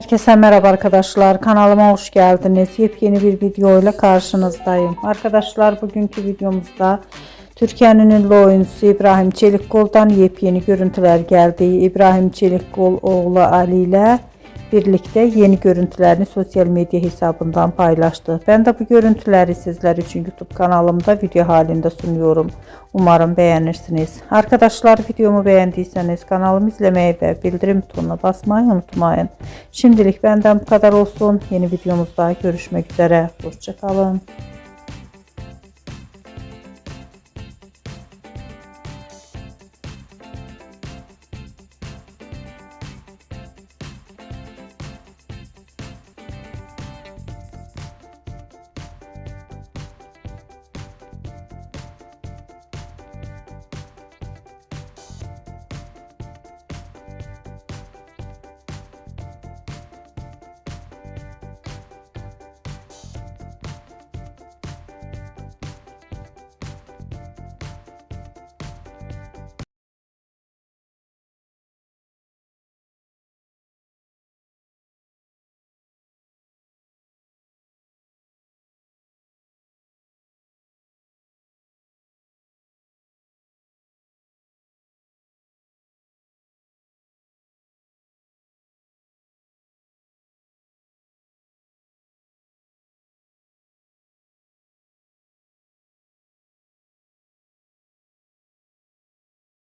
Herkese merhaba arkadaşlar, kanalıma hoş geldiniz. Yepyeni bir video ile karşınızdayım. Arkadaşlar, bugünkü videomuzda Türkiye'nin ünlü oyuncusu İbrahim Çelikkol'dan yepyeni görüntüler geldi. İbrahim Çelikkol oğlu Ali ile birlikte yeni görüntülerini sosyal medya hesabından paylaştı. Ben de bu görüntüleri sizler için YouTube kanalımda video halinde sunuyorum. Umarım beğenirsiniz. Arkadaşlar, videomu beğendiyseniz kanalımı izlemeyi ve bildirim butonuna basmayı unutmayın. Şimdilik benden bu kadar olsun. Yeni videomuzda görüşmek üzere. Hoşça kalın.